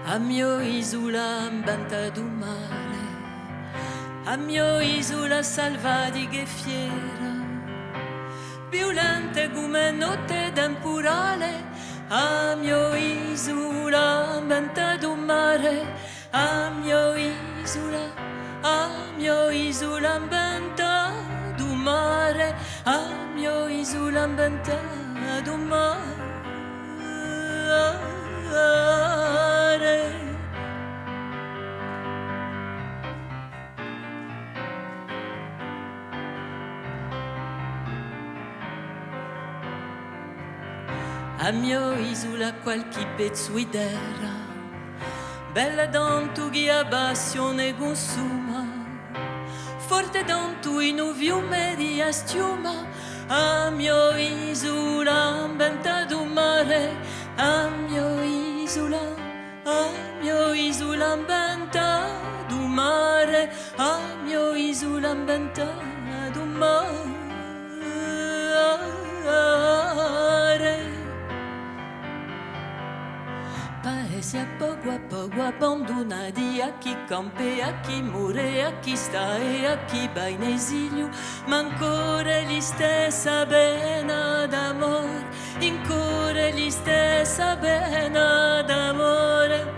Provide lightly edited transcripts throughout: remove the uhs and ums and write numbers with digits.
A mio isola banta du mare, a mio isola salvadige fiera, violente come notte temporale, a mio isola banta du mare, a mio isola banta du mare, a mio isola banta du mare. A mio isola qualche pezzo di terra, bella tanto che abbassione consuma, forte tanto in un fiume di astiuma. A mio isola benta du mare, a mio isola benta du mare, a mio isola benta du mare. Paesi a poco abbandonati, a chi campe, a chi muore, a chi sta e a chi va in esilio, ma ancora gli stessa pena d'amore, ancora gli stessa pena d'amore.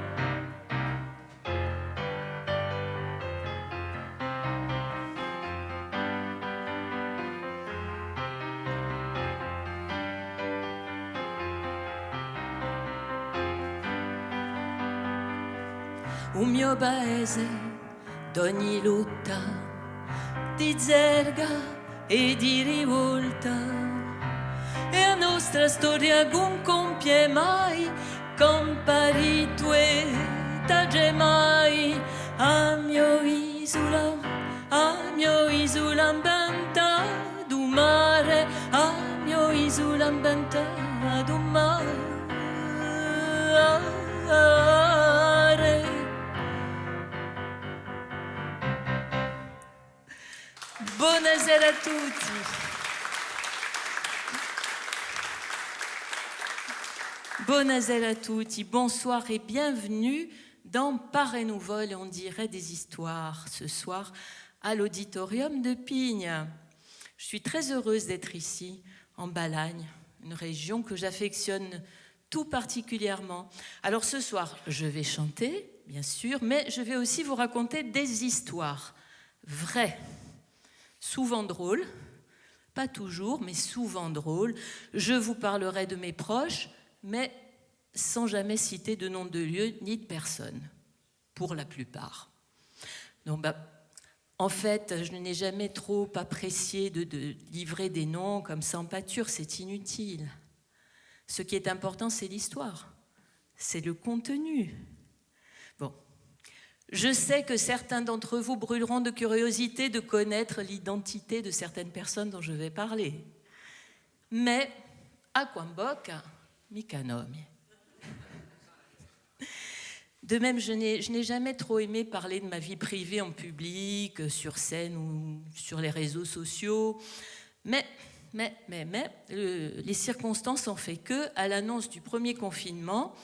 Un mio paese d'ogni lotta, di zerga e di rivolta, e la nostra storia non compie mai, comparito e tagge mai. A mio isola benta du mare, a mio isola benta du mare. Buonasera a tutti. Buonasera a tutti, bonsoir et bienvenue dans Parrain ou Vol, on dirait des histoires, ce soir à l'auditorium de Pignes. Je suis très heureuse d'être ici, en Balagne, une région que j'affectionne tout particulièrement. Alors ce soir, je vais chanter, bien sûr, mais je vais aussi vous raconter des histoires vraies. Souvent drôles, pas toujours, mais souvent drôles. Je vous parlerai de mes proches, mais sans jamais citer de nom de lieu ni de personne, pour la plupart. Donc, en fait, je n'ai jamais trop apprécié de livrer des noms comme ça en pâture, c'est inutile. Ce qui est important, c'est l'histoire, c'est le contenu. Bon. Je sais que certains d'entre vous brûleront de curiosité de connaître l'identité de certaines personnes dont je vais parler. Mais, a quamboca, mica nome. De même, je n'ai jamais trop aimé parler de ma vie privée en public, sur scène ou sur les réseaux sociaux. Mais les circonstances ont fait que, à l'annonce du premier confinement,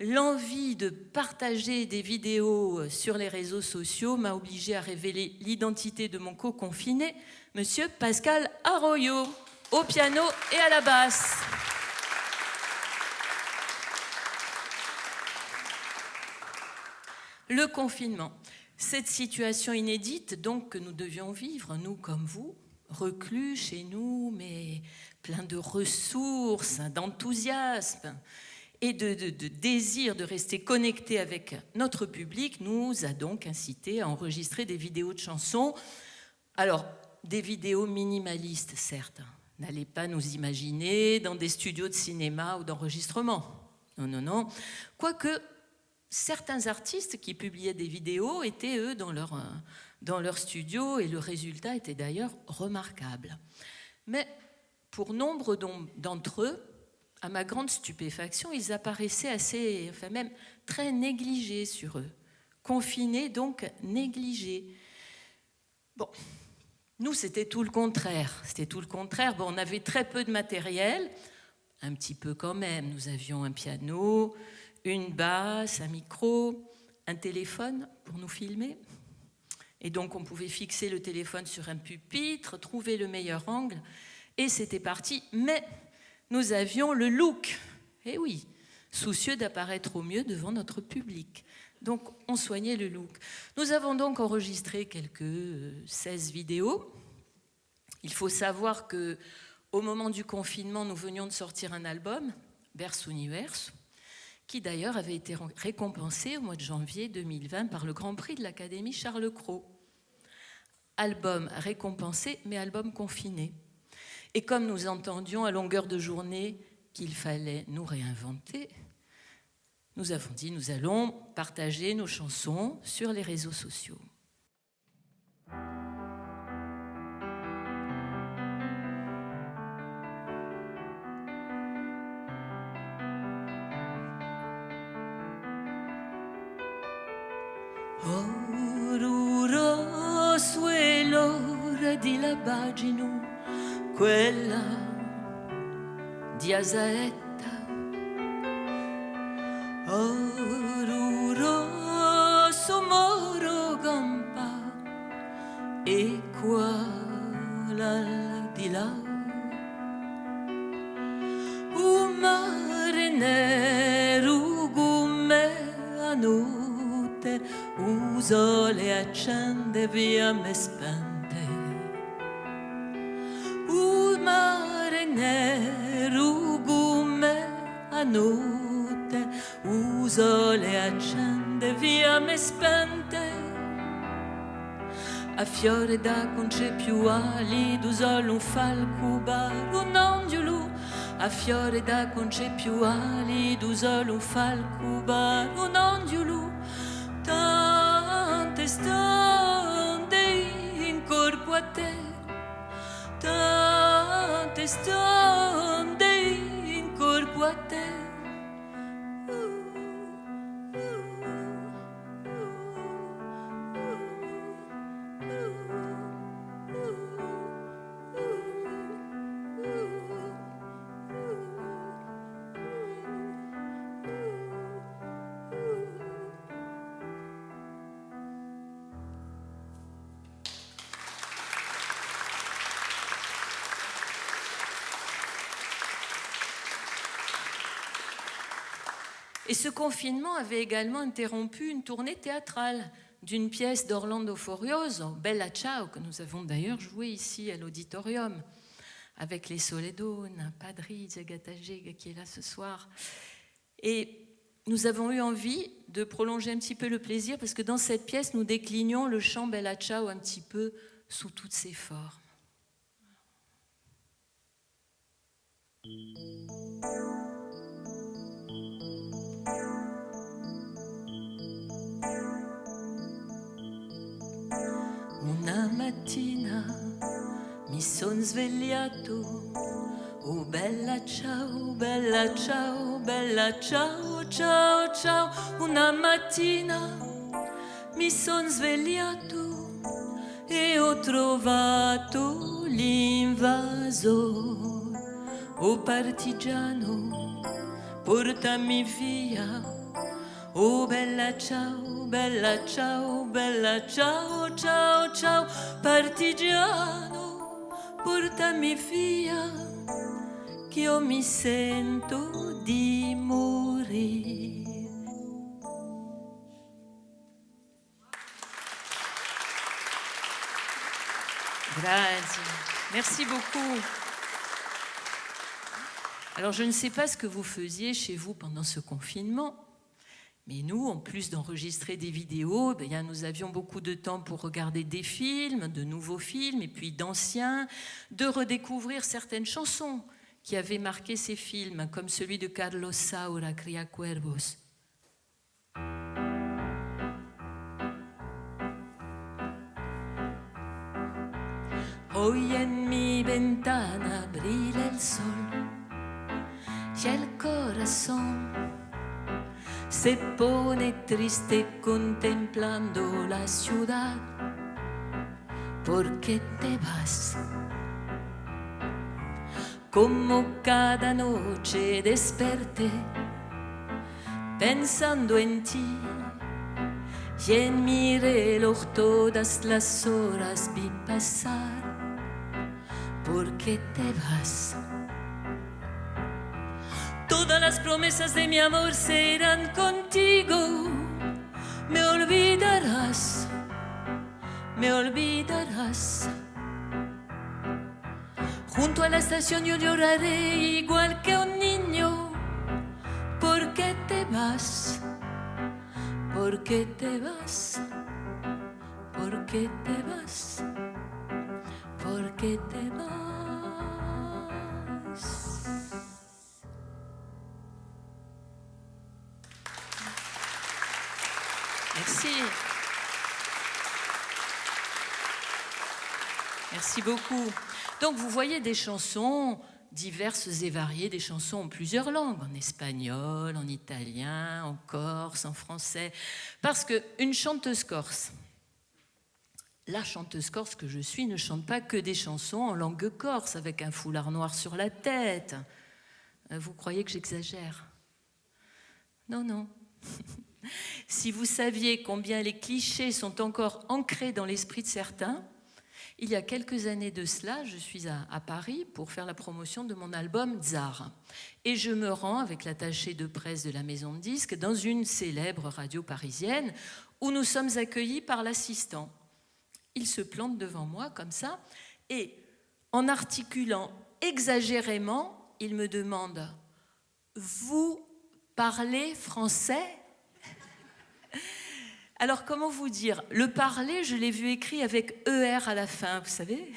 l'envie de partager des vidéos sur les réseaux sociaux m'a obligée à révéler l'identité de mon co-confiné, Monsieur Pascal Arroyo, au piano et à la basse. Le confinement, cette situation inédite donc que nous devions vivre, nous comme vous, reclus chez nous, mais plein de ressources, d'enthousiasme, et de désir de rester connecté avec notre public, nous a donc incité à enregistrer des vidéos de chansons. Alors, des vidéos minimalistes, certes. N'allez pas nous imaginer dans des studios de cinéma ou d'enregistrement. Non. Quoique, certains artistes qui publiaient des vidéos étaient, eux, dans leur studio, et le résultat était d'ailleurs remarquable. Mais pour nombre d'entre eux, à ma grande stupéfaction, ils apparaissaient même très négligés sur eux. Confinés, donc négligés. Bon, nous, c'était tout le contraire. Bon, on avait très peu de matériel, un petit peu quand même. Nous avions un piano, une basse, un micro, un téléphone pour nous filmer. Et donc on pouvait fixer le téléphone sur un pupitre, trouver le meilleur angle, et c'était parti. Mais nous avions le look, eh oui, soucieux d'apparaître au mieux devant notre public. Donc on soignait le look. Nous avons donc enregistré quelques 16 vidéos. Il faut savoir qu'au moment du confinement, nous venions de sortir un album, Vers Univers, qui d'ailleurs avait été récompensé au mois de janvier 2020 par le Grand Prix de l'Académie Charles Cros. Album récompensé, mais album confiné. Et comme nous entendions à longueur de journée qu'il fallait nous réinventer, nous avons dit nous allons partager nos chansons sur les réseaux sociaux. Rosso è l'ora di Labagino, quella di Asaetta. Oro rosso moro gampa e qua di là un mare nero come a notte, un sole accende via me spente, un mare nero come a notte, un sole accende via me spente. A fiore d'acqua c'è più ali, du sole un falco bar, un angiolo. A fiore d'acqua c'è più ali, du sole un falco bar, un angiolo. Tante stonde in corpo a te, tante stonde in corpo a te. Et ce confinement avait également interrompu une tournée théâtrale d'une pièce d'Orlando Furioso, Bella Ciao, que nous avons d'ailleurs joué ici à l'auditorium, avec les Soledone, Padri, Zagatagé, qui est là ce soir. Et nous avons eu envie de prolonger un petit peu le plaisir, parce que dans cette pièce, nous déclinions le chant Bella Ciao un petit peu sous toutes ses formes. Una mattina mi son svegliato, oh bella ciao, bella ciao, bella ciao, ciao, ciao. Una mattina mi son svegliato e ho trovato l'invasor. Oh partigiano, portami via. Oh bella ciao, bella ciao, bella ciao, ciao, ciao. Partigiano, portami via, che io mi sento di morire. Grazie. Merci beaucoup. Alors, je ne sais pas ce que vous faisiez chez vous pendant ce confinement, mais nous, en plus d'enregistrer des vidéos, nous avions beaucoup de temps pour regarder des films, de nouveaux films, et puis d'anciens, de redécouvrir certaines chansons qui avaient marqué ces films, comme celui de Carlos Saura, Cría Cuervos. Hoy en mi ventana brilla el sol y el corazón se pone triste contemplando la ciudad. ¿Por qué te vas? Como cada noche desperté pensando en ti. Y en mi reloj todas las horas vi pasar. ¿Por qué te vas? Todas las promesas de mi amor serán contigo. Me olvidarás, me olvidarás. Junto a la estación yo lloraré igual que un niño. ¿Por qué te vas? ¿Por qué te vas? ¿Por qué te vas? ¿Por qué te vas? Merci. Merci beaucoup. Donc vous voyez des chansons diverses et variées, des chansons en plusieurs langues, en espagnol, en italien, en corse, en français. Parce qu'une chanteuse corse, la chanteuse corse que je suis, ne chante pas que des chansons en langue corse, avec un foulard noir sur la tête. Vous croyez que j'exagère? Non, non. Si vous saviez combien les clichés sont encore ancrés dans l'esprit de certains, il y a quelques années de cela, je suis à Paris pour faire la promotion de mon album Tsar. Et je me rends avec l'attaché de presse de la maison de disques dans une célèbre radio parisienne où nous sommes accueillis par l'assistant. Il se plante devant moi comme ça et en articulant exagérément, il me demande « Vous parlez français ?» Alors, comment vous dire? Le parler, je l'ai vu écrit avec ER à la fin, vous savez?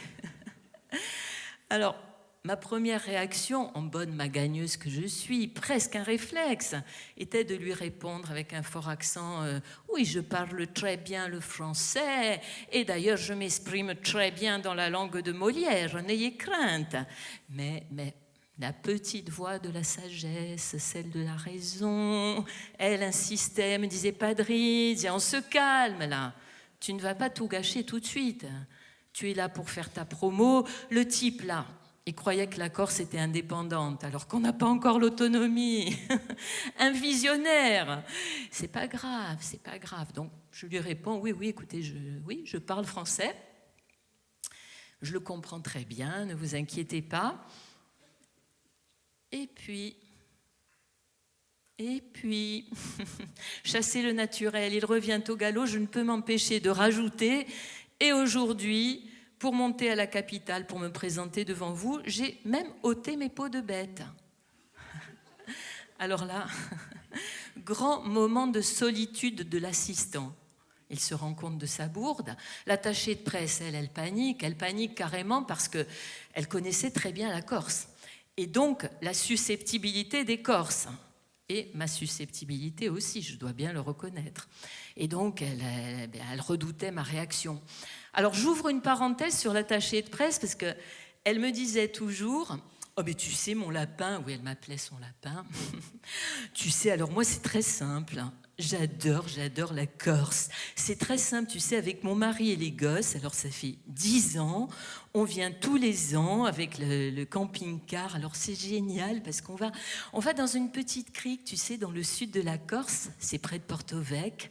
Alors, ma première réaction, en bonne magagneuse que je suis, presque un réflexe, était de lui répondre avec un fort accent « Oui, je parle très bien le français, et d'ailleurs, je m'exprime très bien dans la langue de Molière, n'ayez crainte. » Mais la petite voix de la sagesse, celle de la raison, elle insistait, elle me disait « Padrizia, on se calme là, tu ne vas pas tout gâcher tout de suite. Tu es là pour faire ta promo. » Le type là, il croyait que la Corse était indépendante, alors qu'on n'a pas encore l'autonomie. Un visionnaire. C'est pas grave, c'est pas grave. Donc je lui réponds « Oui, écoutez, je parle français. Je le comprends très bien, ne vous inquiétez pas. » Et puis, chasser le naturel, il revient au galop, je ne peux m'empêcher de rajouter. Et aujourd'hui, pour monter à la capitale, pour me présenter devant vous, j'ai même ôté mes peaux de bête. Alors là, grand moment de solitude de l'assistant. Il se rend compte de sa bourde. L'attachée de presse, elle panique carrément parce qu'elle connaissait très bien la Corse. Et donc, la susceptibilité des Corses. Et ma susceptibilité aussi, je dois bien le reconnaître. Et donc, elle redoutait ma réaction. Alors, j'ouvre une parenthèse sur l'attachée de presse parce qu'elle me disait toujours « Oh, mais tu sais, mon lapin... » Oui, elle m'appelait son lapin. « Tu sais, alors moi, c'est très simple. J'adore la Corse. C'est très simple, tu sais, avec mon mari et les gosses. Alors, ça fait 10 ans. On vient tous les ans avec le camping-car. Alors, c'est génial parce qu'on va dans une petite crique, tu sais, dans le sud de la Corse. C'est près de Porto Vecchio.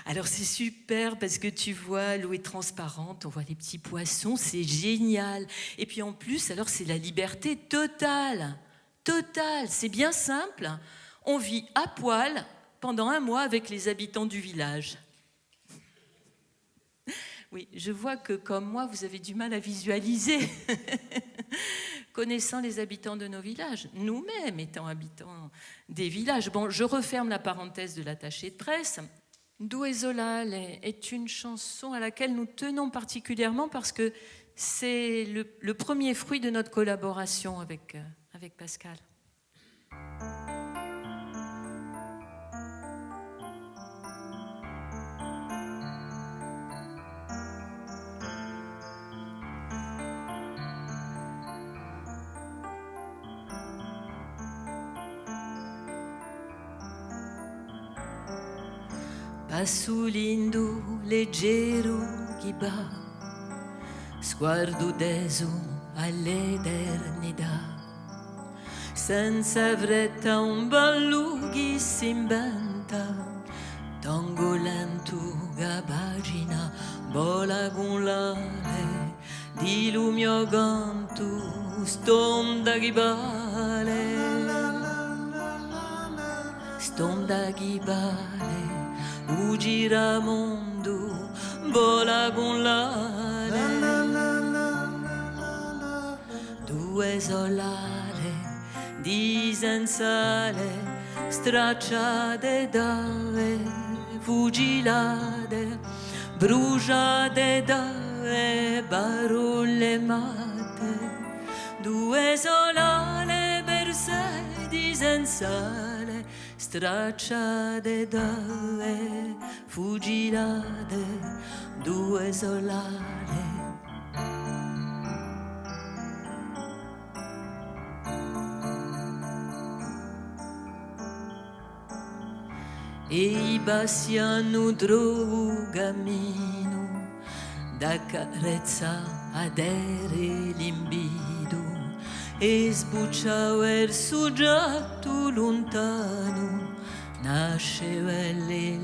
Alors, c'est super parce que tu vois, l'eau est transparente. On voit les petits poissons. C'est génial. Et puis, en plus, alors, c'est la liberté totale. Totale. C'est bien simple. On vit à poil pendant 1 mois avec les habitants du village. Oui, je vois que, comme moi, vous avez du mal à visualiser. Connaissant les habitants de nos villages, nous-mêmes étant habitants des villages. Bon, je referme la parenthèse de l'attaché de presse. Due Solale est une chanson à laquelle nous tenons particulièrement parce que c'est le premier fruit de notre collaboration avec Pascal. Passo lindo, leggero che va, sguardo teso all'eternità. senza fretta un ballo che si inventa, tango lento che pagina vola con l'ale, di lumio canto stonda che vale, stonda che vale, u gira mondo vola con l'ale, due solare di sensale stracciate dave, fuggilate, bruciate dave, parole matte, due solare per sé di sensale stracciate dave, fuggilate, due solare. E i passi hanno trovato cammino da carezza ad ere limbido e sbuccia verso giatto lontano, nasceva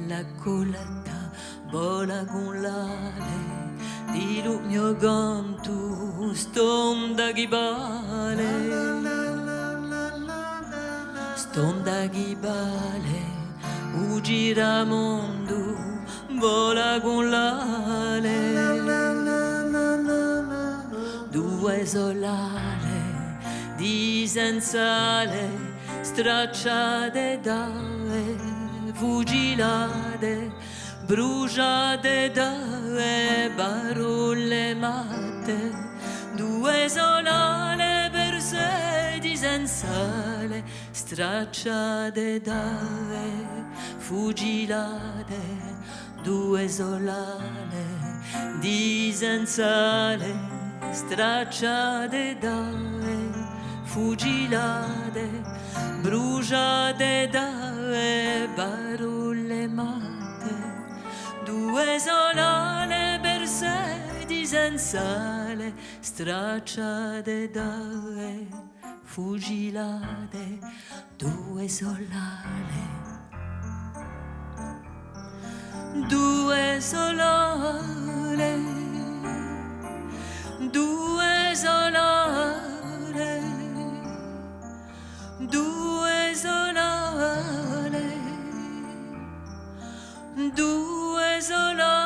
la coletta vola con l'ale di lo mio canto stonda che vale, stonda che vale, u giramondo vola con l'ale, due solare di sensale stracciate dave, fuggilate, bruciate dave, parole matte, due solare per sé di sensale stracciate dave, fuggilate, due solane di sensale stracciate dave, fuggilate, bruciate dave, parole matte, due solane per sé di sensale stracciate dave, fuggilate, due solane. Due solare, due solare, due solare, due solare.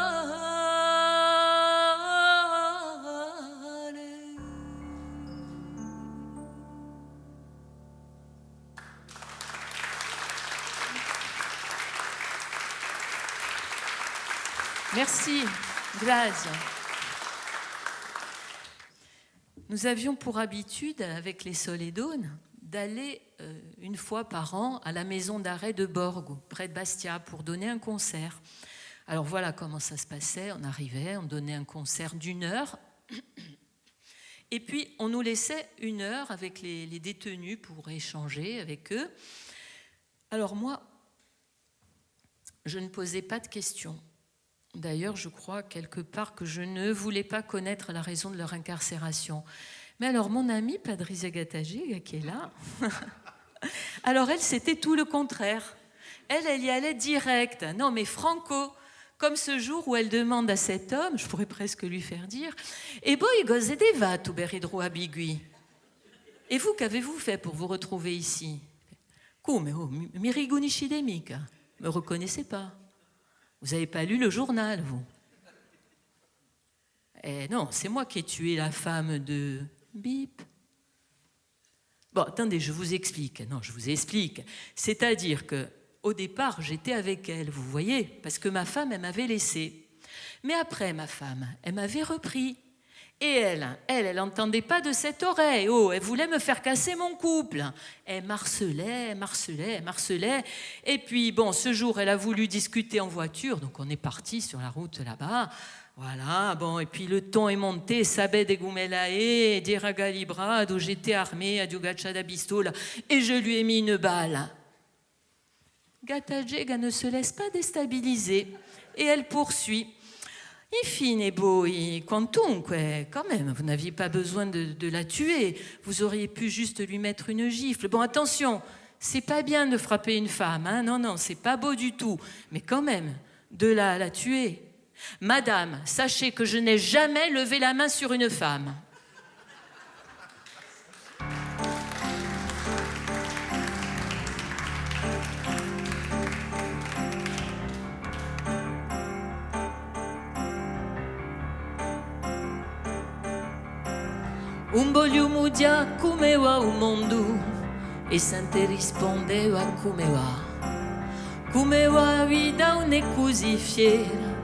Merci, grazie. Nous avions pour habitude, avec les Soledones, d'aller une fois par an à la maison d'arrêt de Borgo, près de Bastia, pour donner un concert. Alors voilà comment ça se passait. On arrivait, on donnait un concert d'1 heure. Et puis, on nous laissait 1 heure avec les détenus pour échanger avec eux. Alors moi, je ne posais pas de questions. D'ailleurs, je crois quelque part que je ne voulais pas connaître la raison de leur incarcération. Mais alors, mon amie, Patrizia Gattagiga, qui est là, alors elle, c'était tout le contraire. Elle y allait direct. Non, mais franco, comme ce jour où elle demande à cet homme, je pourrais presque lui faire dire, « E voi cosa devate per abigui ?» Et vous, qu'avez-vous fait pour vous retrouver ici? « Come, oh, mi riconoscete mica? Me reconnaissez pas? Vous n'avez pas lu le journal, vous? » Eh non, c'est moi qui ai tué la femme de Bip. Bon, attendez, je vous explique. Non, je vous explique. C'est-à-dire que au départ, j'étais avec elle, vous voyez, parce que ma femme, elle m'avait laissé. Mais après, ma femme, elle m'avait repris. Et elle n'entendait pas de cette oreille. Oh, elle voulait me faire casser mon couple. Elle marcelait. Et puis, bon, ce jour, elle a voulu discuter en voiture, donc on est parti sur la route là-bas. Voilà, bon, et puis le ton est monté, Sabè de Gumelae, Diraga Librado, j'étais armée à Diogaccia da Pistola, et je lui ai mis 1 balle. Gattagiga ne se laisse pas déstabiliser, et elle poursuit. Infine voi, quantunque, quand même, vous n'aviez pas besoin de la tuer. Vous auriez pu juste lui mettre une gifle. Bon, attention, c'est pas bien de frapper une femme, hein. Non, c'est pas beau du tout. Mais quand même, de la tuer. Madame, sachez que je n'ai jamais levé la main sur une femme. Un volume dia come va o mondo e sente rispondeva come va a vida non è così fiera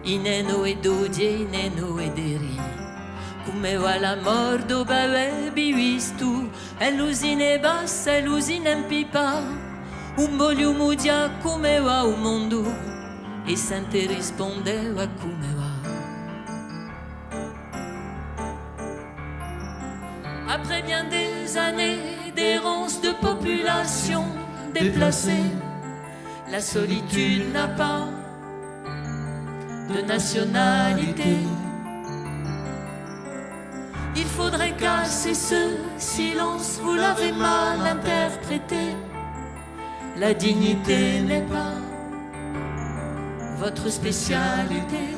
ineno e dodie ineno e deri come va la mort dopo avevi visto e l'usine bassa e l'usine in pipa un volume dia come va o mondo e sente rispondeva come va. Après bien des années d'errance de population déplacée, la solitude n'a pas de nationalité. Il faudrait casser ce silence, vous l'avez mal interprété. La dignité n'est pas votre spécialité.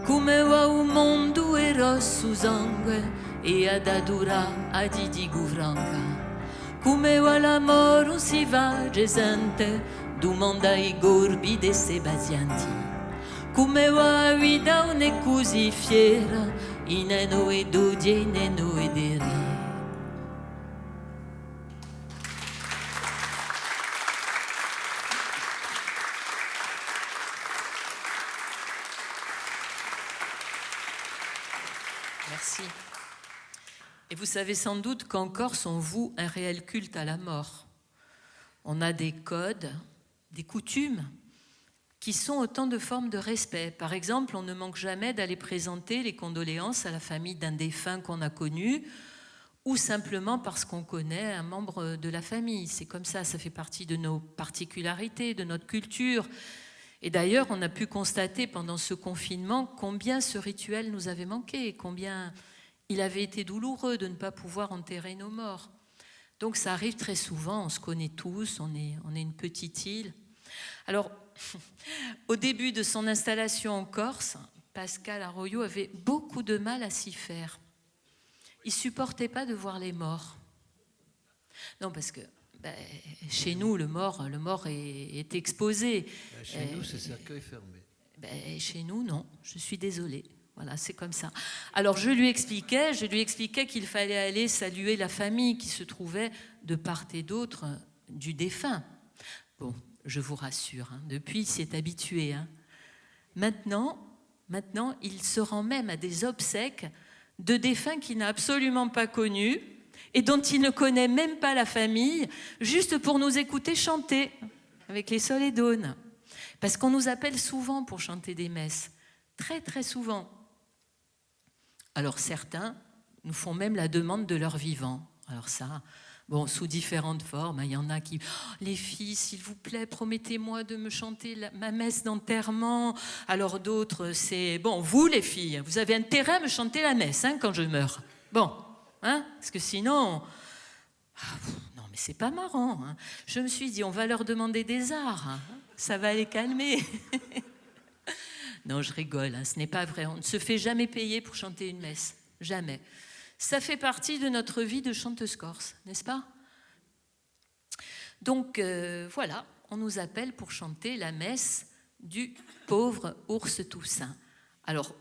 Come va o mondo era su sangue e ad adura a Didi Guvranca. Come va l'amore si va gesente, domanda i gorbi de Sebastianti. Come va a vita non è così fiera, ineno e dodie, ineno e deri. Merci. Et vous savez sans doute qu'en Corse, on voue un réel culte à la mort. On a des codes, des coutumes qui sont autant de formes de respect. Par exemple, on ne manque jamais d'aller présenter les condoléances à la famille d'un défunt qu'on a connu ou simplement parce qu'on connaît un membre de la famille. C'est comme ça fait partie de nos particularités, de notre culture. Et d'ailleurs, on a pu constater pendant ce confinement combien ce rituel nous avait manqué, combien il avait été douloureux de ne pas pouvoir enterrer nos morts. Donc ça arrive très souvent, on se connaît tous, on est une petite île. Alors, au début de son installation en Corse, Pascal Arroyo avait beaucoup de mal à s'y faire. Il ne supportait pas de voir les morts. Non, parce que chez nous, le mort est exposé. Chez nous, c'est cercueil fermé. Chez nous, non. Je suis désolée. Voilà, c'est comme ça. Alors, je lui expliquais qu'il fallait aller saluer la famille qui se trouvait de part et d'autre du défunt. Bon, je vous rassure, hein, depuis, il s'est habitué. Hein. Maintenant, il se rend même à des obsèques de défunts qu'il n'a absolument pas connus et dont il ne connaît même pas la famille, juste pour nous écouter chanter avec les solédones. Parce qu'on nous appelle souvent pour chanter des messes, très très souvent. Alors certains nous font même la demande de leur vivant. Alors ça, bon, sous différentes formes, il y en a qui... Oh, les filles, s'il vous plaît, promettez-moi de me chanter ma messe d'enterrement. Alors d'autres, c'est... Bon, vous les filles, vous avez intérêt à me chanter la messe hein, quand je meurs. Bon, hein, parce que sinon... non, mais c'est pas marrant. Hein. Je me suis dit, on va leur demander des arts. Hein. Ça va les calmer. Non, je rigole, hein, ce n'est pas vrai. On ne se fait jamais payer pour chanter une messe. Jamais. Ça fait partie de notre vie de chanteuse corse, n'est-ce pas? Donc, voilà, on nous appelle pour chanter la messe du pauvre ours Toussaint. Alors,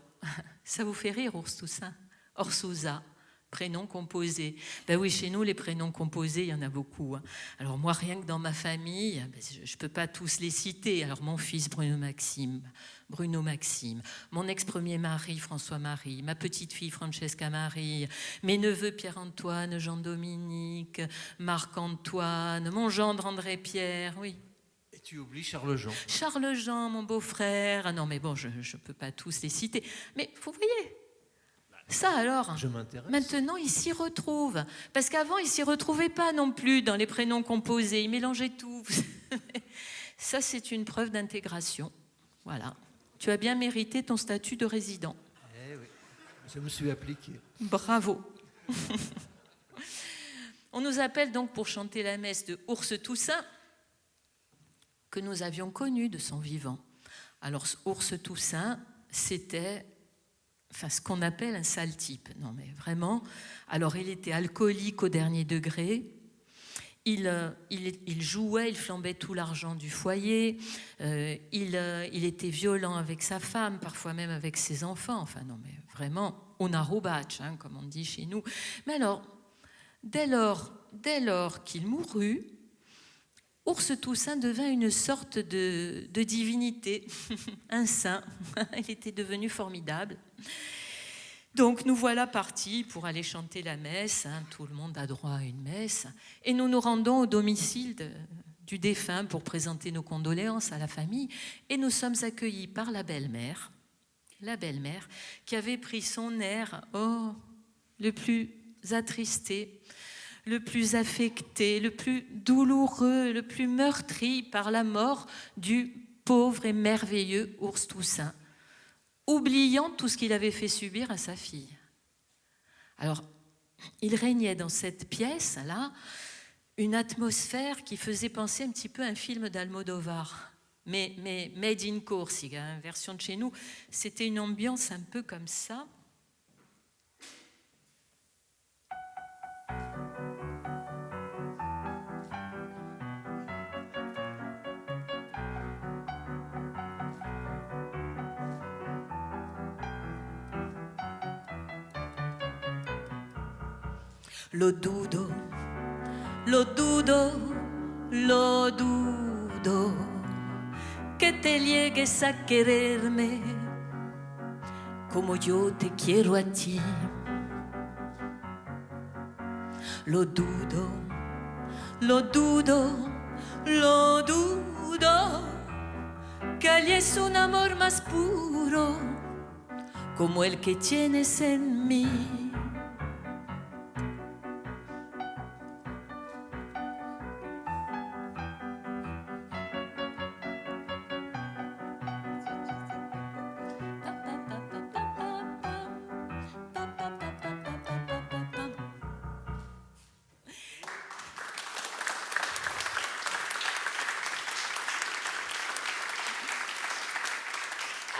ça vous fait rire, ours Toussaint? Orsouza, prénom composé. Ben oui, chez nous, les prénoms composés, il y en a beaucoup. Hein. Alors moi, rien que dans ma famille, je ne peux pas tous les citer. Alors mon fils, Bruno Maxime, mon ex-premier mari, François-Marie, ma petite-fille, Francesca Marie, mes neveux, Pierre-Antoine, Jean-Dominique, Marc-Antoine, mon gendre, André-Pierre, oui. Et tu oublies Charles-Jean. Charles-Jean, mon beau-frère. Ah non, mais bon, je ne peux pas tous les citer. Mais vous voyez... Ça alors, maintenant il s'y retrouve. Parce qu'avant il ne s'y retrouvait pas non plus dans les prénoms composés, il mélangeait tout. Ça c'est une preuve d'intégration. Voilà. tu as bien mérité ton statut de résident. Eh oui, je me suis appliqué. Bravo. On nous appelle donc pour chanter la messe de Ours Toussaint, que nous avions connu de son vivant. Alors, Ours Toussaint, c'était ce qu'on appelle un sale type. Non, mais vraiment. Alors, il était alcoolique au dernier degré. Il jouait, il flambait tout l'argent du foyer. Il était violent avec sa femme, parfois même avec ses enfants. Enfin, non, mais vraiment, on a robatch, comme on dit chez nous. Mais alors, dès lors qu'il mourut, Ours Toussaint devint une sorte de divinité, un saint. Il était devenu formidable. Donc nous voilà partis pour aller chanter la messe. Tout le monde a droit à une messe. Et nous nous rendons au domicile du défunt pour présenter nos condoléances à la famille. Et nous sommes accueillis par la belle-mère qui avait pris son air, le plus attristé, le plus affecté, le plus douloureux, le plus meurtri par la mort du pauvre et merveilleux Ours Toussaint, oubliant tout ce qu'il avait fait subir à sa fille. Alors, il régnait dans cette pièce-là une atmosphère qui faisait penser un petit peu à un film d'Almodovar, mais made in Corsica, version de chez nous. C'était une ambiance un peu comme ça. Lo dudo, que te llegues a quererme como yo te quiero a ti. Lo dudo, que halles un amor más puro como el que tienes en mí.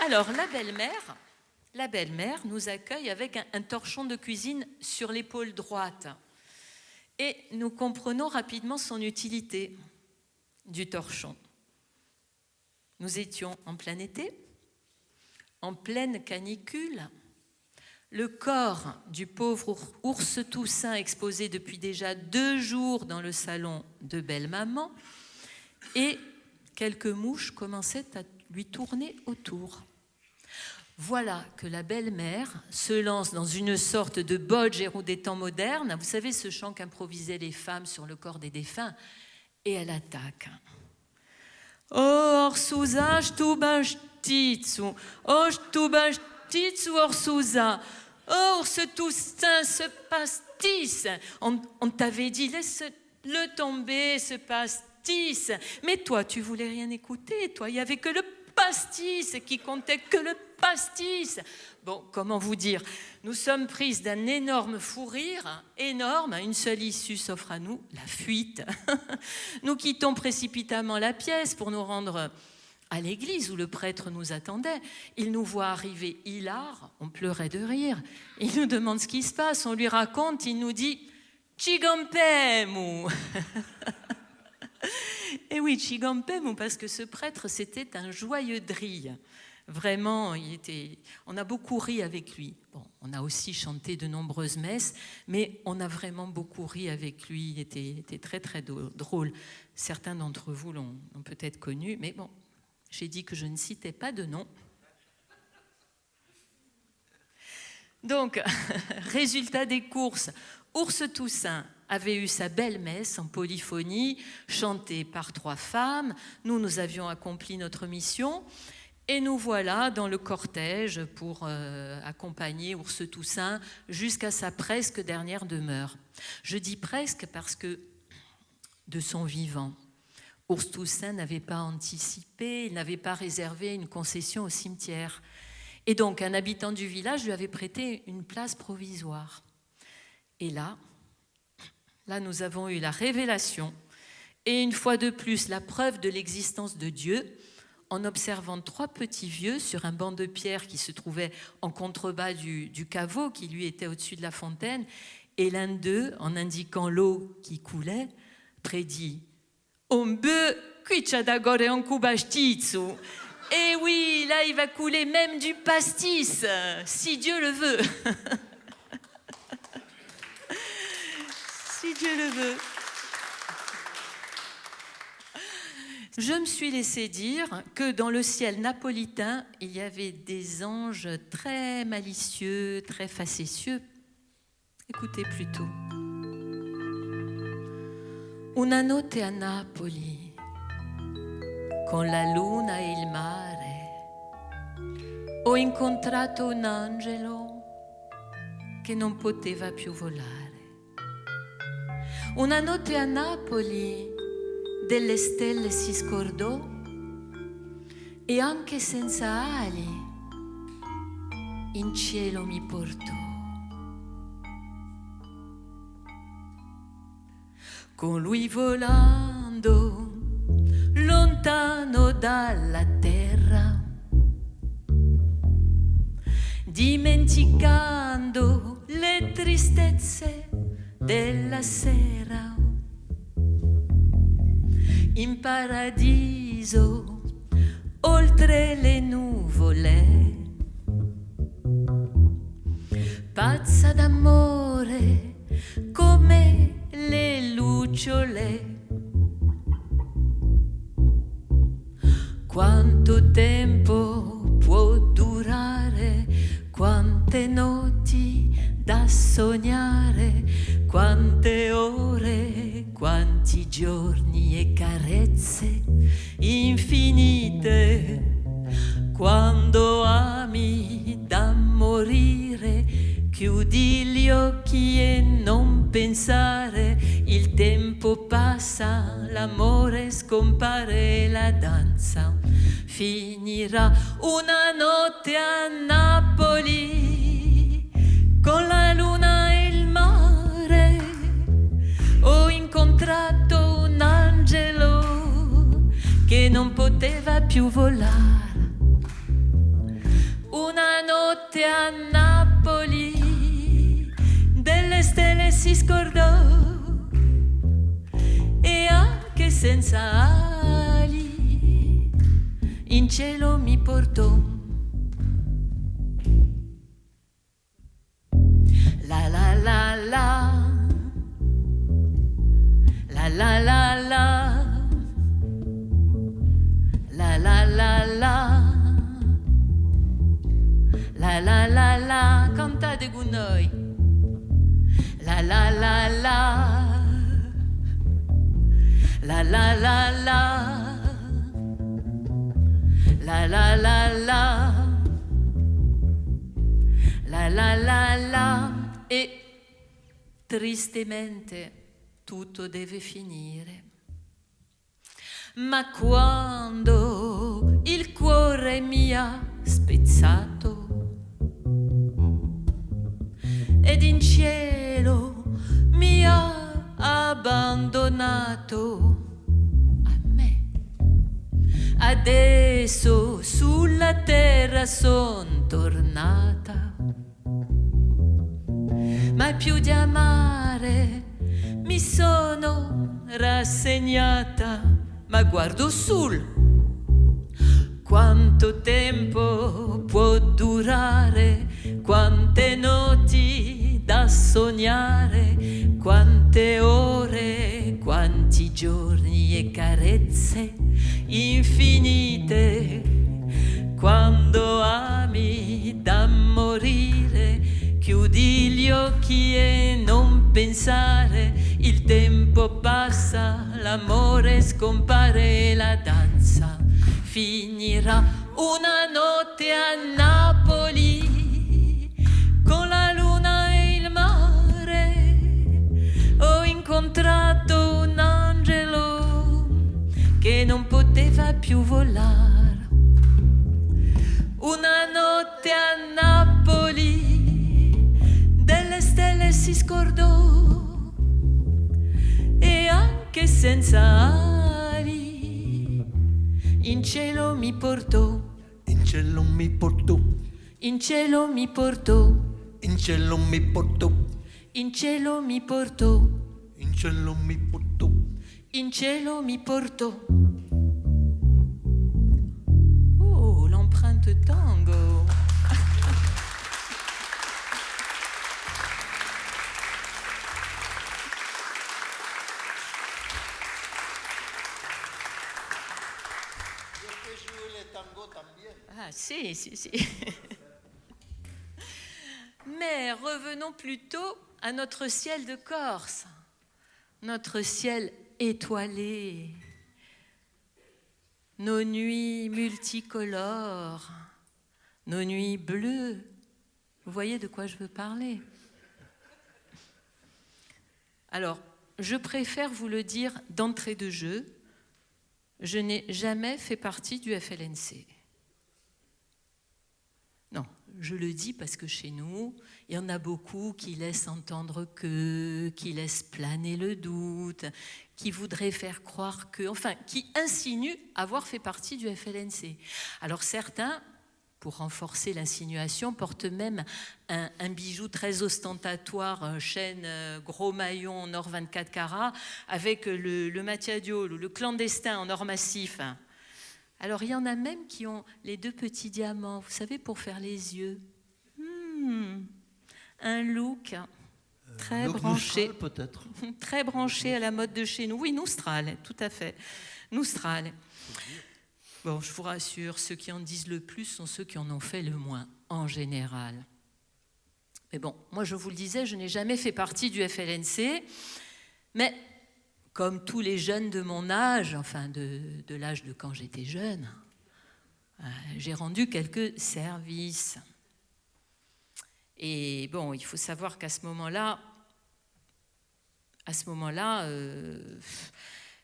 Alors, la belle-mère nous accueille avec un torchon de cuisine sur l'épaule droite. Et nous comprenons rapidement son utilité du torchon. Nous étions en plein été, en pleine canicule. Le corps du pauvre Ours Toussaint exposé depuis déjà 2 jours dans le salon de belle-maman, et quelques mouches commençaient à lui tourner autour. Voilà que la belle-mère se lance dans une sorte de Bolero des temps modernes. Vous savez, ce chant qu'improvisaient les femmes sur le corps des défunts. Et elle attaque. Orsuza, shtuban shtitsu. Shtuban shtitsu, Orsuza. Ours Toussaint, ce pastis. On t'avait dit, laisse-le tomber, ce pastis. Mais toi, tu voulais rien écouter. Toi, il n'y avait que le pastis qui comptait, que le pastis. Bon, comment vous dire, nous sommes prises d'un énorme fou rire, énorme, une seule issue s'offre à nous, la fuite. Nous quittons précipitamment la pièce pour nous rendre à l'église où le prêtre nous attendait. Il nous voit arriver hilar, on pleurait de rire. Il nous demande ce qui se passe, on lui raconte, il nous dit « Chigampemu !» Et oui, Chigampemu, parce que ce prêtre, c'était un joyeux drille. Vraiment, on a beaucoup ri avec lui. Bon, on a aussi chanté de nombreuses messes, mais on a vraiment beaucoup ri avec lui. Il était très, très drôle. Certains d'entre vous l'ont peut-être connu, mais bon, j'ai dit que je ne citais pas de nom. Donc, résultat des courses, Ours Toussaint avait eu sa belle messe en polyphonie, chantée par 3 femmes. Nous avions accompli notre mission. Et nous voilà dans le cortège pour accompagner Ours Toussaint jusqu'à sa presque dernière demeure. Je dis presque parce que, de son vivant, Ours Toussaint n'avait pas anticipé, il n'avait pas réservé une concession au cimetière. Et donc, un habitant du village lui avait prêté une place provisoire. Et là, nous avons eu la révélation, et une fois de plus, la preuve de l'existence de Dieu, en observant 3 petits vieux sur un banc de pierre qui se trouvait en contrebas du caveau, qui lui était au-dessus de la fontaine, et l'un d'eux, en indiquant l'eau qui coulait, prédit « On peut qui c'ha d'agore un kubastizzu ?» Et oui, là, il va couler même du pastis, si Dieu le veut. Si Dieu le veut. Je me suis laissé dire que dans le ciel napolitain, il y avait des anges très malicieux, très facétieux. Écoutez plutôt. Una notte a Napoli, con la luna e il mare, ho incontrato un angelo che non poteva più volare. Una notte a Napoli delle stelle si scordò e anche senza ali in cielo mi portò. Con lui volando lontano dalla terra, dimenticando le tristezze della sera, in paradiso oltre le nuvole, pazza d'amore come le lucciole. Quanto tempo può durare, quante notti da sognare, quante ore, quanti giorni e carezze infinite. Quando ami da morire, chiudi gli occhi e non pensare, il tempo passa, l'amore scompare, la danza finirà. Una notte a Napoli, con la luna e il mare, ho incontrato un angelo che non poteva più volare. Una notte a Napoli delle stelle si scordò e anche senza ali in cielo mi portò. La la la la, la la la la, la la la la, la la la la, cantate con noi. La la la la, la la la la, la la la la, la la la la. E tristemente tutto deve finire. Ma quando il cuore mi ha spezzato ed in cielo mi ha abbandonato, a me adesso sulla terra son tornata, ma più di amare mi sono rassegnata. Ma guardo sul, quanto tempo può durare, quante notti da sognare, quante ore, quanti giorni e carezze infinite. Quando ami da morire, chiudi gli occhi e non pensare, il tempo passa, l'amore scompare, la danza finirà. Una notte a Napoli, con la luna e il mare, ho incontrato un angelo che si scordò e anche senza ali in cielo mi portò, In cielo mi portò, in cielo mi portò, in cielo mi portò, in cielo mi portò, in cielo mi portò. in cielo mi portò. Oh, l'empreinte tango. Ah, si, si, si. Mais revenons plutôt à notre ciel de Corse, notre ciel étoilé, nos nuits multicolores, nos nuits bleues. Vous voyez de quoi je veux parler? Alors, je préfère vous le dire d'entrée de jeu, je n'ai jamais fait partie du FLNC. Non, je le dis parce que chez nous, il y en a beaucoup qui laissent entendre qui laissent planer le doute, qui voudraient faire croire enfin, qui insinuent avoir fait partie du FLNC. Alors certains, pour renforcer l'insinuation, portent même un bijou très ostentatoire, chaîne gros maillon en or 24 carats, avec le matadiole ou le clandestin en or massif. Alors, il y en a même qui ont les 2 petits diamants, vous savez, pour faire les yeux. Un look très branché. Noustral, peut-être. Très branché à la mode de chez nous. Oui, Noustral, tout à fait. Noustral. Bon, je vous rassure, ceux qui en disent le plus sont ceux qui en ont fait le moins, en général. Mais bon, moi, je vous le disais, je n'ai jamais fait partie du FLNC, mais comme tous les jeunes de mon âge, enfin de l'âge de quand j'étais jeune, j'ai rendu quelques services. Et bon, il faut savoir qu'à ce moment-là,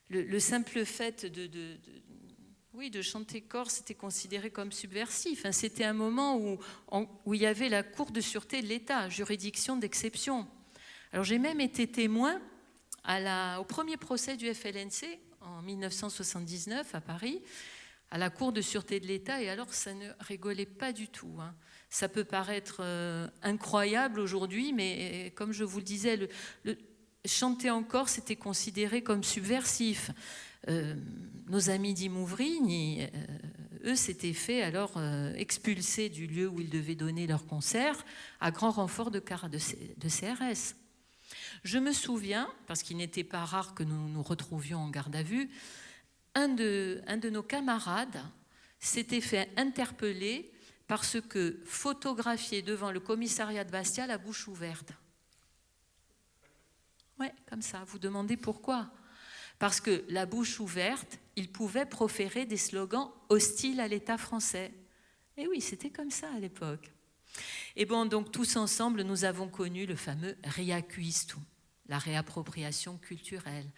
le simple fait de chanter corse était considéré comme subversif. C'était un moment où il y avait la Cour de sûreté de l'État, juridiction d'exception. Alors j'ai même été témoin au premier procès du FLNC en 1979 à Paris, à la Cour de sûreté de l'État, et alors ça ne rigolait pas du tout. Ça peut paraître incroyable aujourd'hui, mais comme je vous le disais, chanter en Corse était considéré comme subversif. Nos amis d'Imouvrigne, eux, s'étaient fait alors expulser du lieu où ils devaient donner leur concert à grand renfort de CRS. Je me souviens, parce qu'il n'était pas rare que nous nous retrouvions en garde à vue, un de nos camarades s'était fait interpeller parce que photographié devant le commissariat de Bastia la bouche ouverte. Ouais, comme ça, vous demandez pourquoi? Parce que la bouche ouverte, il pouvait proférer des slogans hostiles à l'État français. Et oui, c'était comme ça à l'époque. Et bon, donc tous ensemble, nous avons connu le fameux riacuistu, la réappropriation culturelle,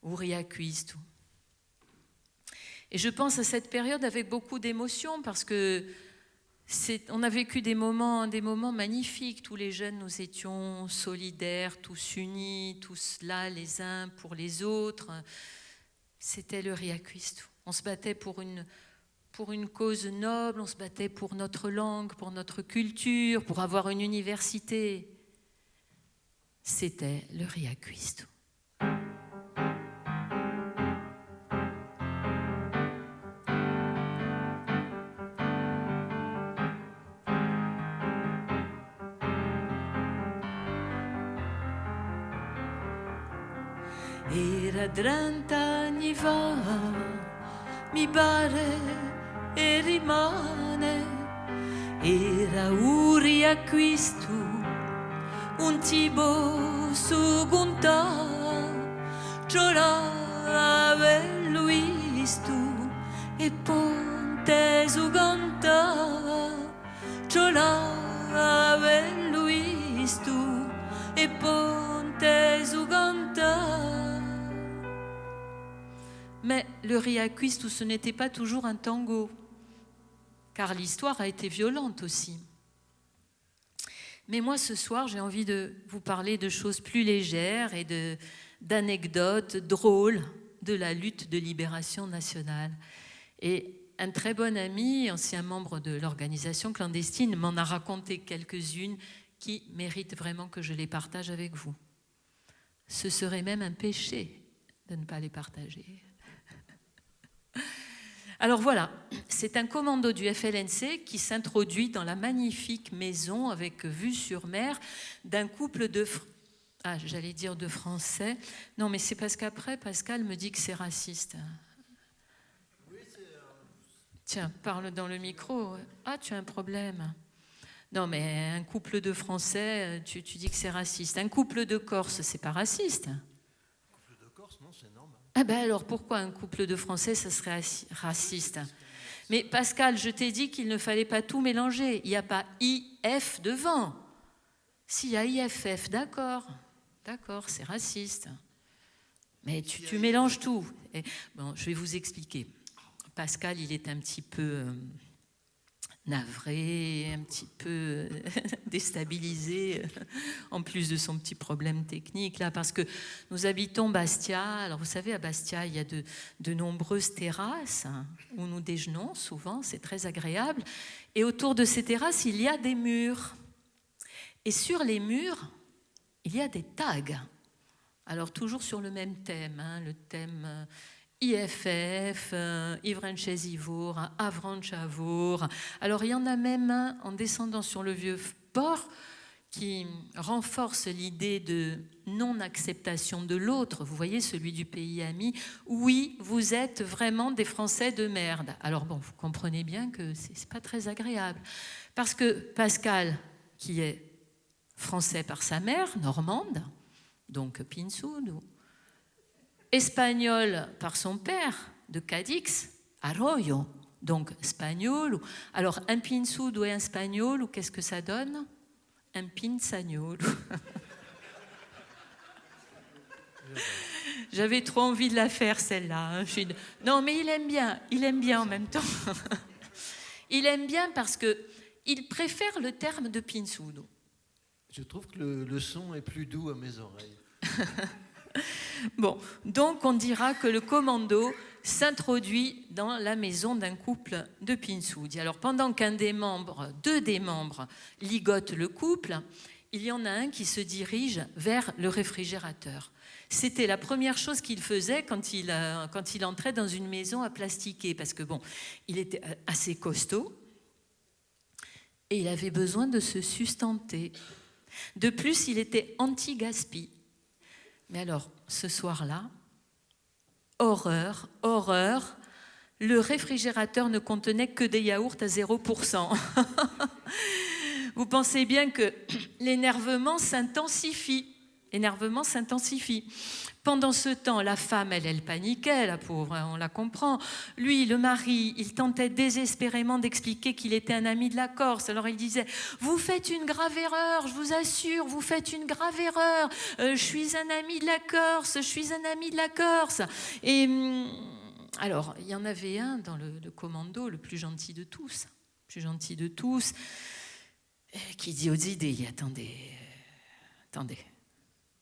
ou riacuistu. Et je pense à cette période avec beaucoup d'émotion parce que on a vécu des moments magnifiques. Tous les jeunes, nous étions solidaires, tous unis, tous là les uns pour les autres. C'était le riacuistu. On se battait pour une cause noble, on se battait pour notre langue, pour notre culture, pour avoir une université. C'était le riacuistu. Era 30 anni fa, mi pare e rimane, era un riacquisto, un tipo su gunta, giorava lui stu e ponte su gunta, giorava lui stu e ponte su gunta. Mais le riacuistu, ce n'était pas toujours un tango, car l'histoire a été violente aussi. Mais moi, ce soir, j'ai envie de vous parler de choses plus légères et d'anecdotes drôles de la lutte de libération nationale. Et un très bon ami, ancien membre de l'organisation clandestine, m'en a raconté quelques-unes qui méritent vraiment que je les partage avec vous. Ce serait même un péché de ne pas les partager. Alors voilà, c'est un commando du FLNC qui s'introduit dans la magnifique maison avec vue sur mer d'un couple de... j'allais dire de Français. Non, mais c'est parce qu'après, Pascal me dit que c'est raciste. Oui, tiens, parle dans le micro. Ah, tu as un problème. Non, mais un couple de Français, tu dis que c'est raciste. Un couple de Corses, c'est pas raciste. Un couple de Corse, non, c'est normal. Ah ben alors, pourquoi un couple de Français, ça serait raciste? Mais Pascal, je t'ai dit qu'il ne fallait pas tout mélanger. Il n'y a pas IF devant. S'il y a IFF, d'accord, c'est raciste. Mais tu mélanges tout. Et, bon, je vais vous expliquer. Pascal, il est un petit peu navré, un petit peu déstabilisé, en plus de son petit problème technique, là, parce que nous habitons Bastia. Alors, vous savez, à Bastia, il y a de nombreuses terrasses où nous déjeunons, souvent, c'est très agréable. Et autour de ces terrasses, il y a des murs. Et sur les murs, il y a des tags. Alors, toujours sur le même thème, le thème... IFF, Ivrenches-Ivour, Avranches-Avour. Alors, il y en a même un en descendant sur le vieux port qui renforce l'idée de non-acceptation de l'autre. Vous voyez, celui du pays ami. Oui, vous êtes vraiment des Français de merde. Alors, bon, vous comprenez bien que c'est pas très agréable. Parce que Pascal, qui est français par sa mère, normande, donc Pinsud, espagnol par son père, de Cadix, Arroyo, donc espagnol. Alors, un pinsud ou un espagnol, ou qu'est-ce que ça donne? Un pinsagnol. J'avais trop envie de la faire, celle-là. Non, mais il aime bien en même temps. Il aime bien parce qu'il préfère le terme de pinsud. Je trouve que le son est plus doux à mes oreilles. Bon, donc on dira que le commando s'introduit dans la maison d'un couple de Pinsoudi. Alors pendant deux des membres ligotent le couple, il y en a un qui se dirige vers le réfrigérateur. C'était la première chose qu'il faisait quand il entrait dans une maison à plastiquer, parce que bon, il était assez costaud et il avait besoin de se sustenter. De plus, il était anti-gaspi. Mais alors, ce soir-là, horreur, le réfrigérateur ne contenait que des yaourts à 0%. Vous pensez bien que l'énervement s'intensifie. Pendant ce temps, la femme, elle paniquait, la pauvre, on la comprend. Lui, le mari, il tentait désespérément d'expliquer qu'il était un ami de la Corse. Alors il disait, vous faites une grave erreur, je vous assure, vous faites une grave erreur. Je suis un ami de la Corse. Et alors, il y en avait un dans le commando, le plus gentil de tous, qui dit aux idées, attendez.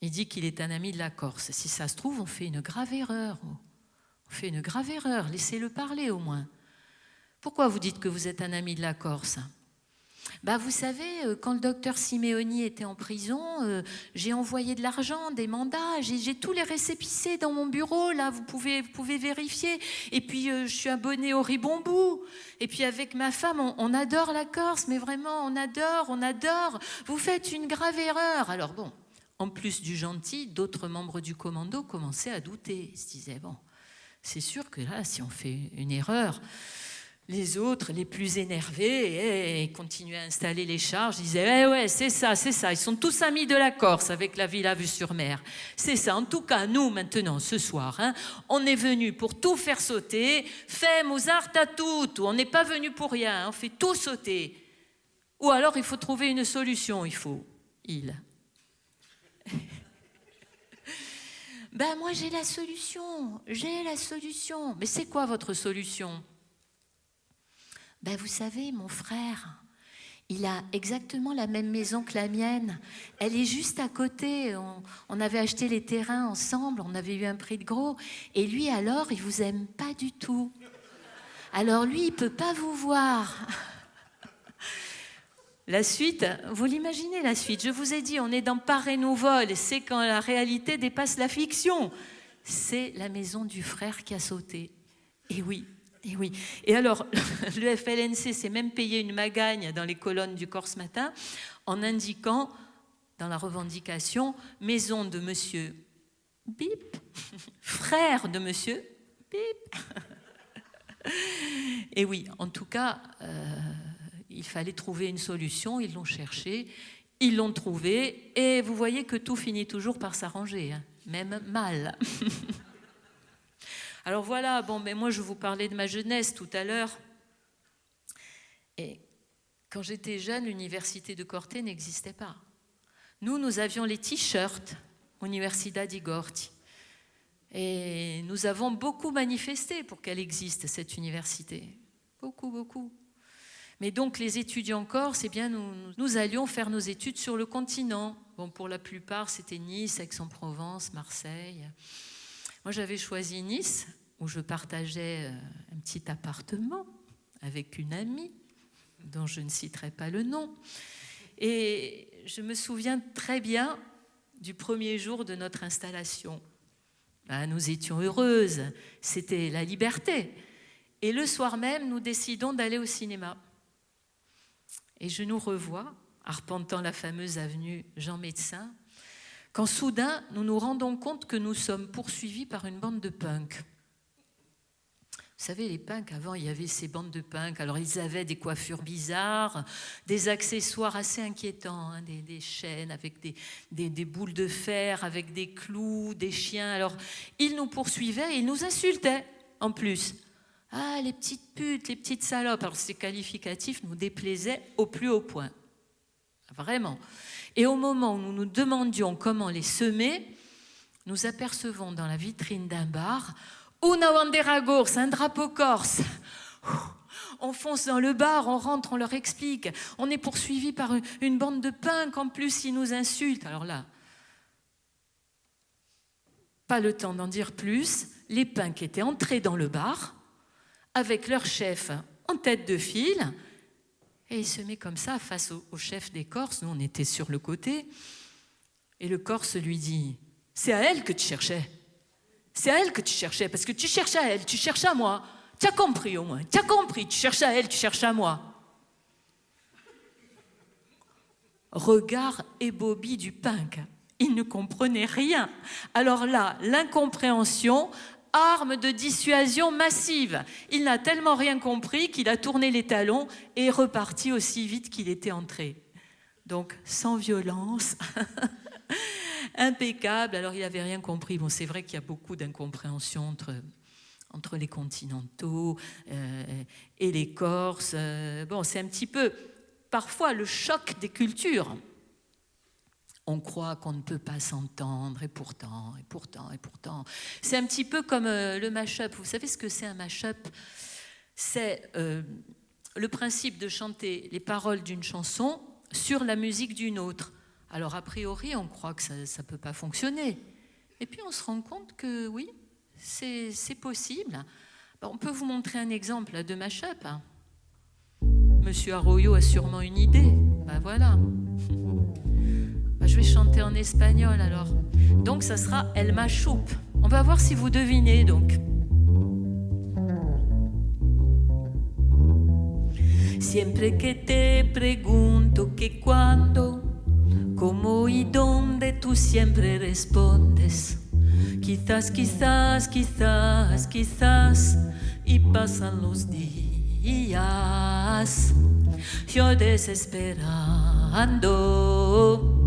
Il dit qu'il est un ami de la Corse. Si ça se trouve, on fait une grave erreur. Laissez-le parler au moins. Pourquoi vous dites que vous êtes un ami de la Corse? Vous savez, quand le docteur Simeoni était en prison, j'ai envoyé de l'argent, des mandats, j'ai tous les récépissés dans mon bureau, là, vous pouvez vérifier. Et puis, je suis abonnée au Ribombou. Et puis, avec ma femme, on adore la Corse, mais vraiment, on adore. Vous faites une grave erreur. Alors bon, en plus du gentil, d'autres membres du commando commençaient à douter. Ils se disaient, bon, c'est sûr que là, si on fait une erreur, les autres, les plus énervés, continuaient à installer les charges. Ils disaient, ouais, c'est ça. Ils sont tous amis de la Corse avec la villa vue sur mer. C'est ça. En tout cas, nous, maintenant, ce soir, on est venus pour tout faire sauter. Fem usarta tutto. On n'est pas venus pour rien. On fait tout sauter. Ou alors, il faut trouver une solution. Moi, j'ai la solution. Mais c'est quoi votre solution? Vous savez, mon frère, il a exactement la même maison que la mienne. Elle est juste à côté. On avait acheté les terrains ensemble, on avait eu un prix de gros. Et lui, alors, il vous aime pas du tout. Alors lui, il peut pas vous voir. La suite, vous l'imaginez la suite. Je vous ai dit, on est dans Paray nous vole. C'est quand la réalité dépasse la fiction. C'est la maison du frère qui a sauté. Et oui. Et oui. Et alors, le FLNC s'est même payé une magagne dans les colonnes du Corse Matin en indiquant, dans la revendication, maison de monsieur Bip, frère de monsieur Bip. Et oui, en tout cas, il fallait trouver une solution. Ils l'ont cherché, ils l'ont trouvé. Et vous voyez que tout finit toujours par s'arranger, hein, même mal. Alors voilà, mais moi je vous parlais de ma jeunesse tout à l'heure. Et quand j'étais jeune, l'université de Corte n'existait pas. Nous avions les t-shirts Universidad di Gorti. Et nous avons beaucoup manifesté pour qu'elle existe, cette université. Beaucoup, beaucoup. Mais donc les étudiants corses, eh bien, nous allions faire nos études sur le continent. Bon, pour la plupart, c'était Nice, Aix-en-Provence, Marseille. Moi, j'avais choisi Nice, où je partageais un petit appartement avec une amie, dont je ne citerai pas le nom. Et je me souviens très bien du premier jour de notre installation. Nous étions heureuses, c'était la liberté. Et le soir même, nous décidons d'aller au cinéma. Et je nous revois, arpentant la fameuse avenue Jean Médecin, quand soudain, nous nous rendons compte que nous sommes poursuivis par une bande de punks. Vous savez, les punks, avant, il y avait ces bandes de punks. Alors, ils avaient des coiffures bizarres, des accessoires assez inquiétants, hein, des chaînes avec des boules de fer, avec des clous, des chiens. Alors, ils nous poursuivaient et ils nous insultaient, en plus. Ah, les petites putes, les petites salopes. Alors, ces qualificatifs nous déplaisaient au plus haut point. Vraiment. Et au moment où nous nous demandions comment les semer, nous apercevons dans la vitrine d'un bar Una bandera corse, un drapeau corse. On fonce dans le bar, on rentre, on leur explique. On est poursuivi par une bande de punks, en plus ils nous insultent. Alors là, pas le temps d'en dire plus, les punks étaient entrés dans le bar avec leur chef en tête de file. Et il se met comme ça face au chef des Corses. Nous, on était sur le côté. Et le Corse lui dit « C'est à elle que tu cherchais. C'est à elle que tu cherchais, parce que tu cherches à elle, tu cherches à moi. Tu as compris au moins, tu as compris. Tu cherches à elle, tu cherches à moi. » Regard ébobie du punk. Il ne comprenait rien. Alors là, l'incompréhension... arme de dissuasion massive. Il n'a tellement rien compris qu'il a tourné les talons et est reparti aussi vite qu'il était entré. Donc, sans violence, impeccable. Alors, il n'avait rien compris. Bon, c'est vrai qu'il y a beaucoup d'incompréhension entre les continentaux et les Corses. Bon, c'est un petit peu, parfois, le choc des cultures. On croit qu'on ne peut pas s'entendre, et pourtant. C'est un petit peu comme le mash-up. Vous savez ce que c'est un mash-up ? C'est le principe de chanter les paroles d'une chanson sur la musique d'une autre. Alors, a priori, on croit que ça ne peut pas fonctionner. Et puis, on se rend compte que oui, c'est possible. On peut vous montrer un exemple de mash-up. Monsieur Arroyo a sûrement une idée. Ben voilà. Je vais chanter en espagnol alors. Donc ça sera El Machup. On va voir si vous devinez donc. Siempre que te pregunto que cuando, como y dónde, tú siempre respondes. Quizás, quizás, quizás, quizás, y pasan los días. Yo desesperando.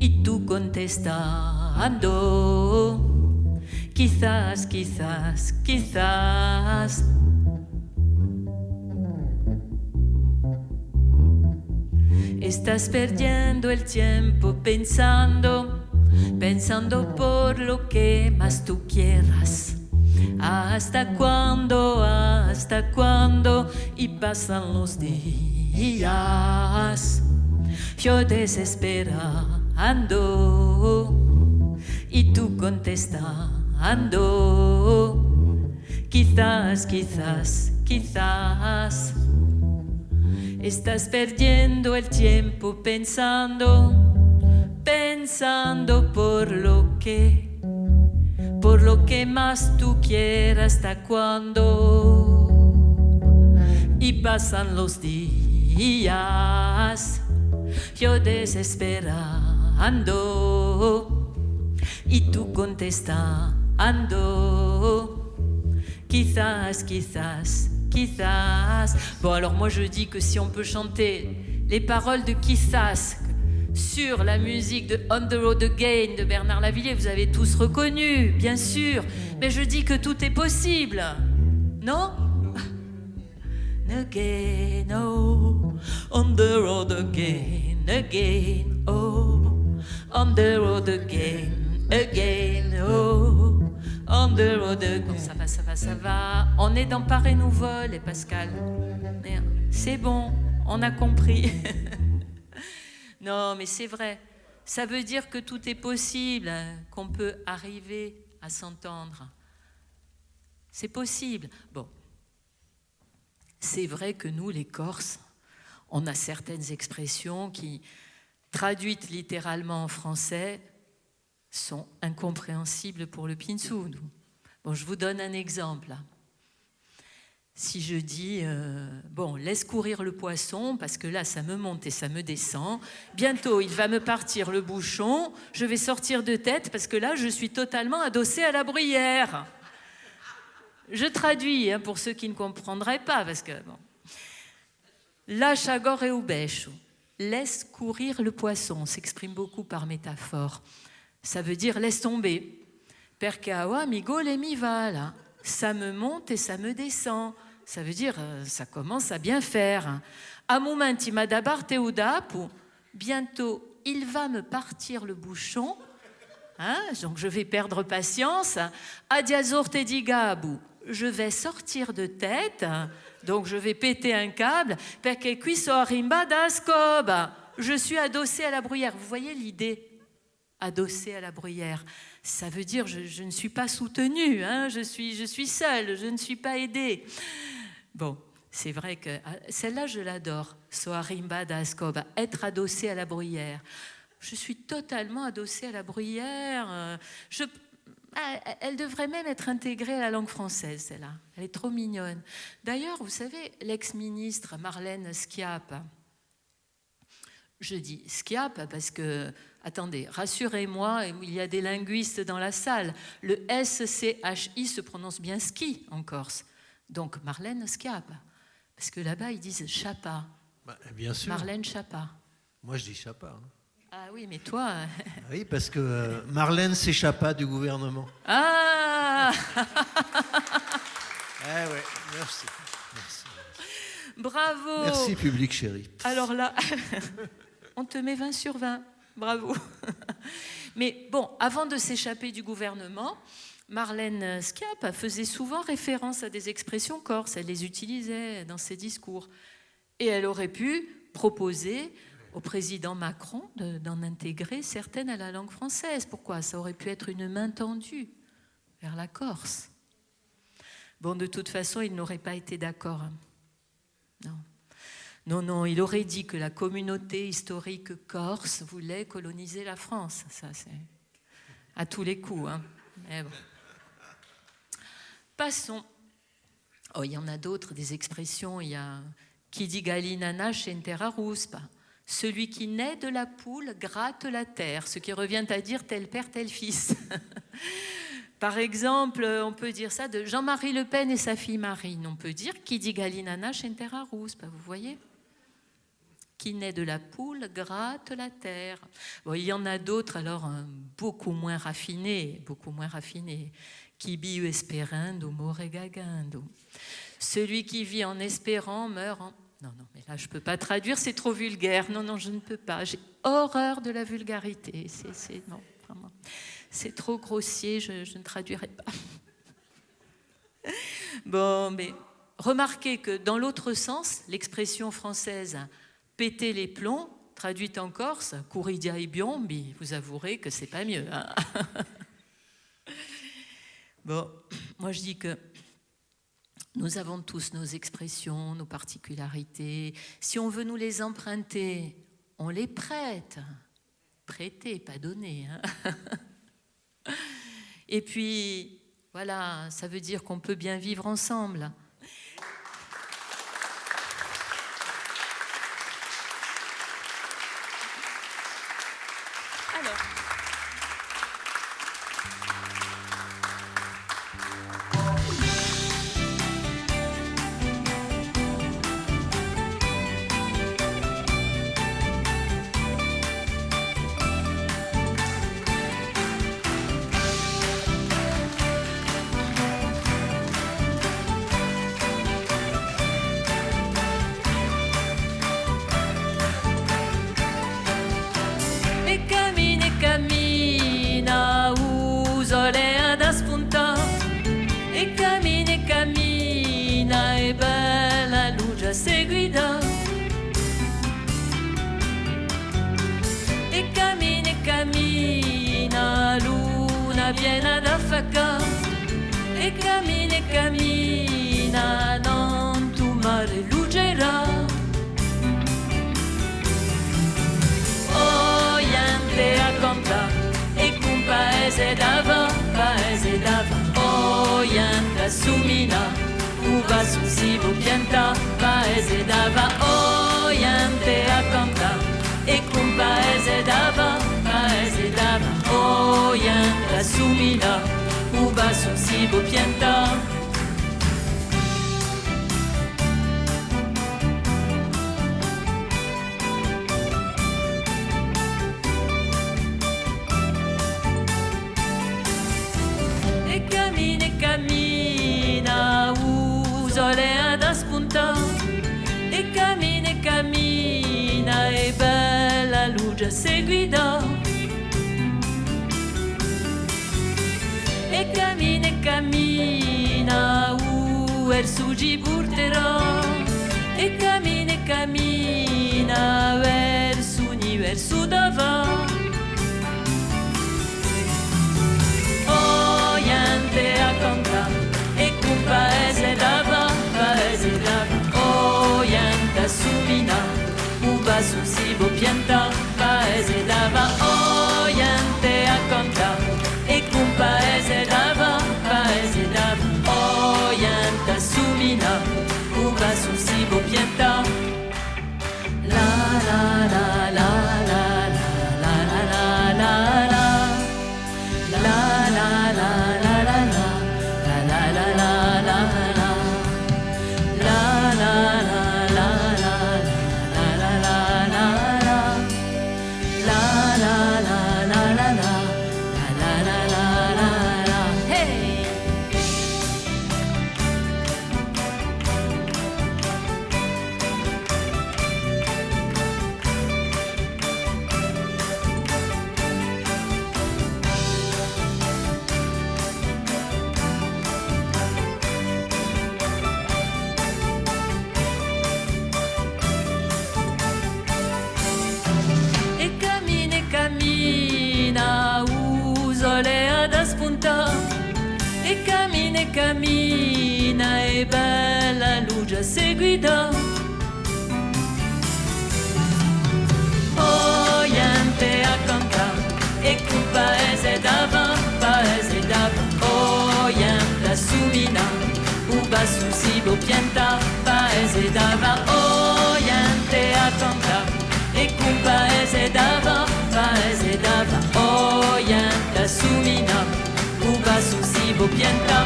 Y tú contestando, quizás, quizás, quizás. Estás perdiendo el tiempo pensando por lo que más tú quieras. ¿Hasta cuándo? Y pasan los días. días, yo desesperando y tú contestando, quizás, quizás, quizás. Estás perdiendo el tiempo pensando, pensando por lo que más tú quieras, hasta cuándo. Y pasan los días, yo desesperando y tú contestando, quizás, quizás, quizás. Bon, alors moi je dis que si on peut chanter les paroles de Quizás sur la musique de On the Road Again de Bernard Lavilliers, vous avez tous reconnu, bien sûr, mais je dis que tout est possible, non? Again, oh, on the road again, again, oh, on the road again, again, oh, on the road again. Bon, ça va, ça va, ça va. On est dans Paris nous vole, Pascal. C'est bon, on a compris. Non, mais c'est vrai. Ça veut dire que tout est possible, qu'on peut arriver à s'entendre. C'est possible. Bon. C'est vrai que nous, les Corses, on a certaines expressions qui, traduites littéralement en français, sont incompréhensibles pour le Pinsou. Bon, je vous donne un exemple. Si je dis, bon, laisse courir le poisson, parce que là, ça me monte et ça me descend. Bientôt, il va me partir le bouchon. Je vais sortir de tête, parce que là, je suis totalement adossée à la bruyère. Je traduis pour ceux qui ne comprendraient pas, parce que bon. Lâche agora e o becho, laisse courir le poisson, on s'exprime beaucoup par métaphore. Ça veut dire laisse tomber. Perché awa mi gole e mi va, là. Ça me monte et ça me descend. Ça veut dire ça commence à bien faire. A momenti madabar te udapu, bientôt il va me partir le bouchon. Donc je vais perdre patience. Adiazor te digabu. Je vais sortir de tête, donc je vais péter un câble, perché qui so rimba da scoba. Je suis adossée à la bruyère. Vous voyez l'idée? Adossée à la bruyère. Ça veut dire je ne suis pas soutenue, je suis seule, je ne suis pas aidée. Bon, c'est vrai que celle-là, je l'adore. So rimba da scoba, être adossée à la bruyère. Je suis totalement adossée à la bruyère. Elle devrait même être intégrée à la langue française, celle-là. Elle est trop mignonne. D'ailleurs, vous savez, l'ex-ministre Marlène Schiappa, je dis Schiappa parce que, attendez, rassurez-moi, il y a des linguistes dans la salle. Le SCHI se prononce bien ski en Corse. Donc Marlène Schiappa. Parce que là-bas, ils disent Chapa. Bah, bien sûr. Marlène Chapa. Moi, je dis Chapa. Ah oui, mais toi... Oui, parce que Marlène s'échappa du gouvernement. Ah Eh ouais, merci. Bravo. Merci, public chéri. Alors là, on te met 20 sur 20. Bravo. Mais bon, avant de s'échapper du gouvernement, Marlène Schiappa faisait souvent référence à des expressions corses. Elle les utilisait dans ses discours. Et elle aurait pu proposer au président Macron d'en intégrer certaines à la langue française. Pourquoi? Ça aurait pu être une main tendue vers la Corse. Bon, de toute façon, il n'aurait pas été d'accord. Non, il aurait dit que la communauté historique corse voulait coloniser la France. Ça, c'est à tous les coups. Mais bon. Passons. Oh, il y en a d'autres, des expressions. Il y a « Qui dit galinana centera ruspa ». Celui qui naît de la poule gratte la terre, ce qui revient à dire tel père, tel fils. Par exemple, on peut dire ça de Jean-Marie Le Pen et sa fille Marine. On peut dire qui dit galinana centera ruspa, vous voyez? Qui naît de la poule gratte la terre. Bon, il y en a d'autres, alors beaucoup moins raffinés. Qui biu esperando more gagando. Celui qui vit en espérant meurt en... Non, mais là, je ne peux pas traduire, c'est trop vulgaire. Non, je ne peux pas. J'ai horreur de la vulgarité. Non, vraiment. C'est trop grossier, je ne traduirai pas. Bon, mais remarquez que dans l'autre sens, l'expression française « péter les plombs », traduite en corse « couridia e biombi », vous avouerez que c'est pas mieux. Hein. Bon, moi je dis que nous avons tous nos expressions, nos particularités. Si on veut nous les emprunter, on les prête. Prêter, pas donner. Hein. Et puis, voilà, ça veut dire qu'on peut bien vivre ensemble. Alors, seguida e cammina luna piena d'affaca e cammina non tu mare lucera oyente a conta e cum paese dava oyente assumina uva sul sivo pianta paese dava oyente a conta e cum paese dava oyente assumina uva sul sivo pianta e cammina usole da spunta e cammina e bella luce seguida e cammina verso Giburterò e cammina verso Davà oyente a conta e cum paese dava oyente assumina uva sul sivo pianta paese dava oyente a conta e cum paese dava oyente assumina uva sul sivo pianta la la la la la la la la la la la la e cammina e bella luce seguida oyente a conta e cum paese dava oyente assumina uva sul sivo pianta paese dava oyente a conta e cum paese dava oyente assumina uva sul sivo pianta